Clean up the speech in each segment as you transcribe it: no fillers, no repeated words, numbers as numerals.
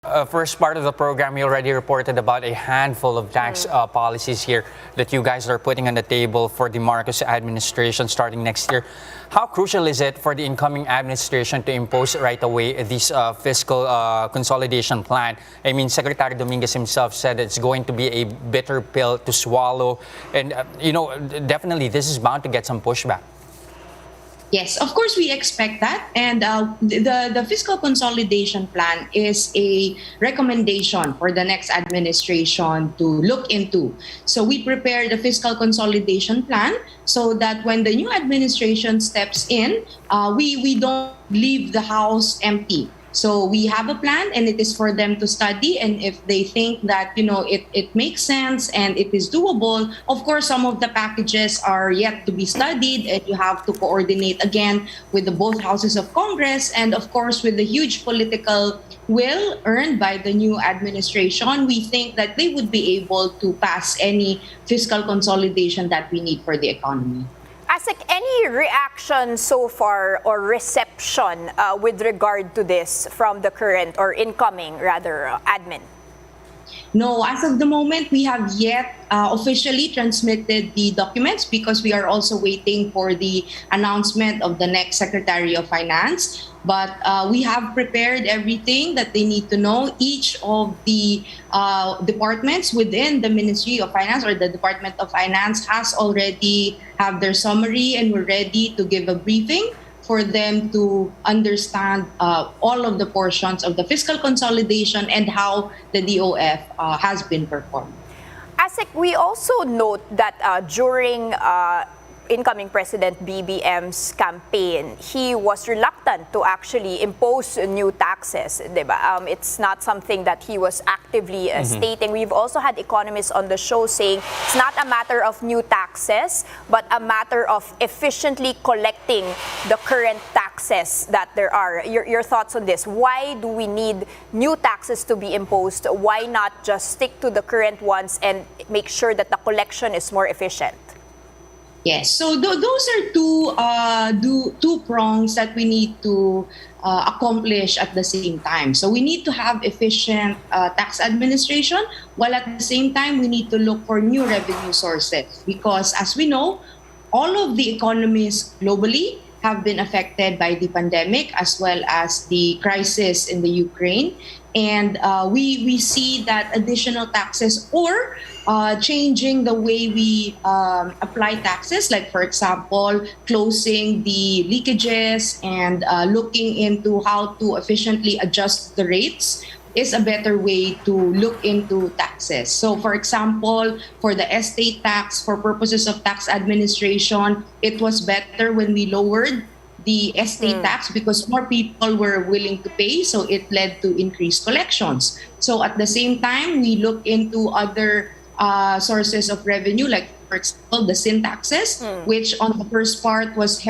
First part of the program, you already reported about a handful of tax policies here that you guys are putting on the table for the Marcos administration starting next year. How crucial is it for the incoming administration to impose right away this fiscal consolidation plan? I mean, Secretary Dominguez himself said it's going to be a bitter pill to swallow. And, definitely this is bound to get some pushback. Yes, of course we expect that, and the fiscal consolidation plan is a recommendation for the next administration to look into. So we prepare the fiscal consolidation plan so that when the new administration steps in, we don't leave the house empty. So we have a plan, and it is for them to study. And if they think that it makes sense and it is doable, of course, some of the packages are yet to be studied, and you have to coordinate again with the both houses of Congress, and of course, with the huge political will earned by the new administration, we think that they would be able to pass any fiscal consolidation that we need for the economy. Asec, any reaction so far or reception with regard to this from the current or incoming, rather, admin? No, as of the moment, we have yet officially transmitted the documents because we are also waiting for the announcement of the next Secretary of Finance. But we have prepared everything that they need to know. Each of the departments within the Ministry of Finance or the Department of Finance has already have their summary, and we're ready to give a briefing for them to understand all of the portions of the fiscal consolidation and how the DOF has been performed. Asec, we also note that during incoming President BBM's campaign, he was reluctant to actually impose new taxes. Diba? It's not something that he was actively stating. We've also had economists on the show saying it's not a matter of new taxes, but a matter of efficiently collecting the current taxes that there are. Your thoughts on this? Why do we need new taxes to be imposed? Why not just stick to the current ones and make sure that the collection is more efficient? Yes, so those are two prongs that we need to accomplish at the same time. So we need to have efficient tax administration, while at the same time we need to look for new revenue sources, because as we know, all of the economies globally have been affected by the pandemic as well as the crisis in the Ukraine. And we see that additional taxes or changing the way we apply taxes, like for example, closing the leakages and looking into how to efficiently adjust the rates is a better way to look into taxes. So for example, for the estate tax, for purposes of tax administration, it was better when we lowered the estate tax because more people were willing to pay, so it led to increased collections. So at the same time, we look into other sources of revenue, like for example, the sin taxes, which on the first part was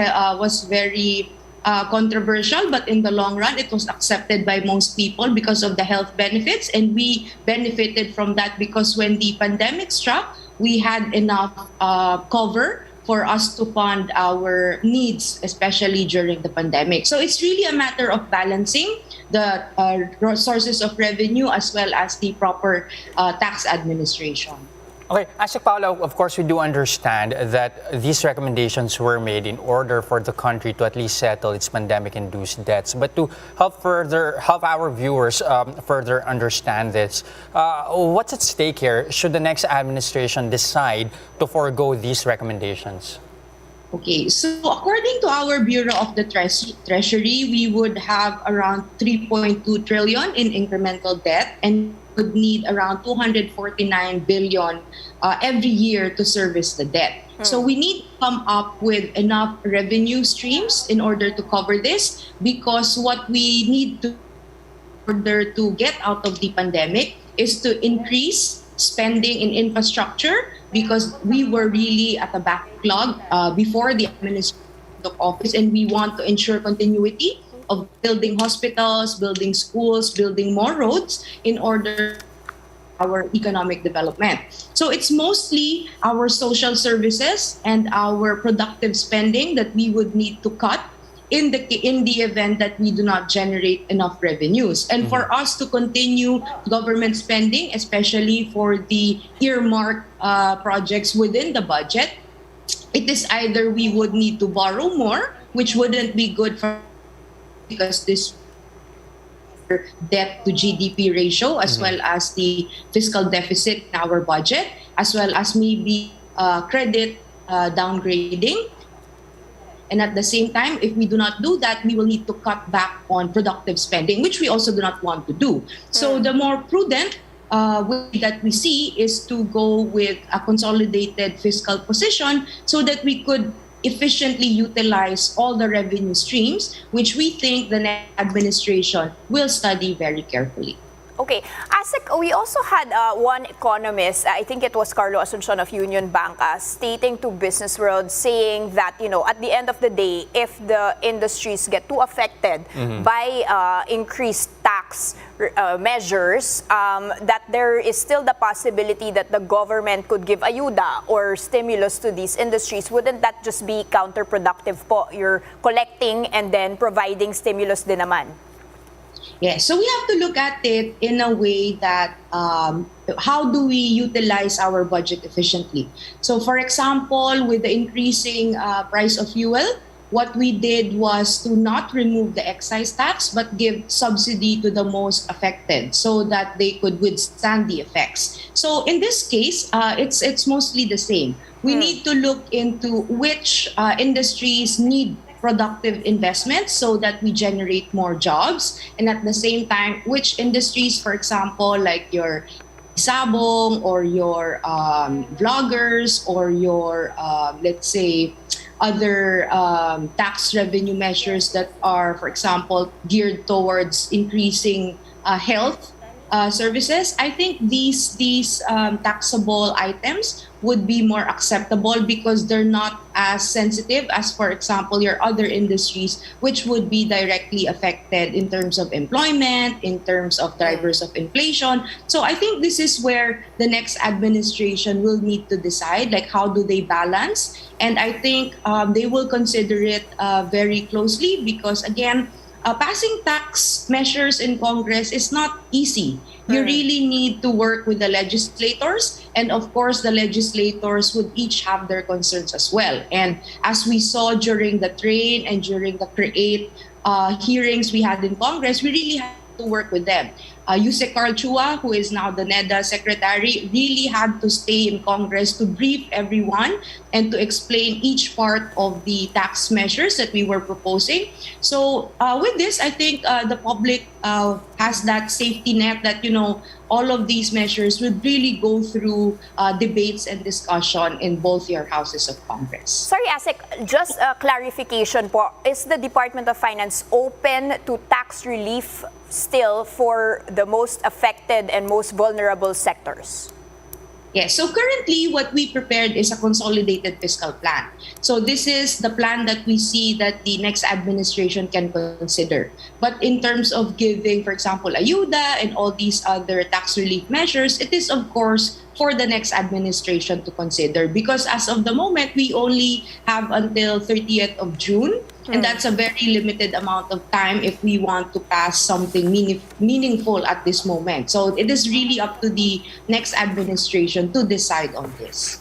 very controversial, but in the long run, it was accepted by most people because of the health benefits, and we benefited from that because when the pandemic struck, we had enough cover for us to fund our needs, especially during the pandemic. So it's really a matter of balancing the sources of revenue as well as the proper tax administration. Okay, Asec, Paola, of course, we do understand that these recommendations were made in order for the country to at least settle its pandemic-induced debts. But to help our viewers further understand this, what's at stake here should the next administration decide to forego these recommendations? Okay, so according to our Bureau of the Treasury, we would have around 3.2 trillion in incremental debt and would need around 249 billion every year to service the debt. So we need to come up with enough revenue streams in order to cover this, because what we need to in order to get out of the pandemic is to increase spending in infrastructure, because we were really at a backlog before the administration took office, and we want to ensure continuity of building hospitals, building schools, building more roads in order our economic development. So it's mostly our social services and our productive spending that we would need to cut in the event that we do not generate enough revenues. And for us to continue government spending, especially for the earmarked projects within the budget, it is either we would need to borrow more, which wouldn't be good for, because this debt to GDP ratio, as well as the fiscal deficit in our budget, as well as maybe credit downgrading. And at the same time, if we do not do that, we will need to cut back on productive spending, which we also do not want to do. So the more prudent way that we see is to go with a consolidated fiscal position so that we could efficiently utilize all the revenue streams, which we think the next administration will study very carefully. Okay. Asec, we also had one economist, I think it was Carlo Asuncion of Union Bank, stating to Business World, saying that, at the end of the day, if the industries get too affected by increased tax measures, that there is still the possibility that the government could give ayuda or stimulus to these industries. Wouldn't that just be counterproductive po? You're collecting and then providing stimulus din naman. Yes, so we have to look at it in a way that how do we utilize our budget efficiently? So for example, with the increasing price of fuel, what we did was to not remove the excise tax but give subsidy to the most affected so that they could withstand the effects. So in this case, it's mostly the same. We need to look into which industries need productive investments so that we generate more jobs, and at the same time, which industries, for example, like your sabong or your vloggers or your, let's say, other tax revenue measures that are, for example, geared towards increasing health services. I think these taxable items would be more acceptable because they're not as sensitive as, for example, your other industries, which would be directly affected in terms of employment, in terms of drivers of inflation. So I think this is where the next administration will need to decide, like, how do they balance? And I think they will consider it very closely because, again, passing tax measures in Congress is not easy. You really need to work with the legislators, and of course the legislators would each have their concerns as well. And as we saw during the train and during the CREATE hearings we had in Congress, we really had to work with them. Yusek Carl Chua, who is now the NEDA secretary, really had to stay in Congress to brief everyone and to explain each part of the tax measures that we were proposing. So with this, I think the public has that safety net that, all of these measures would really go through debates and discussion in both your houses of Congress. Sorry, Asec, just a clarification po. Is the Department of Finance open to tax relief still for the most affected and most vulnerable sectors? Yes, so currently what we prepared is a consolidated fiscal plan. So this is the plan that we see that the next administration can consider. But in terms of giving, for example, ayuda and all these other tax relief measures, it is of course for the next administration to consider, because as of the moment, we only have until 30th of June. And that's a very limited amount of time if we want to pass something meaningful at this moment. So it is really up to the next administration to decide on this.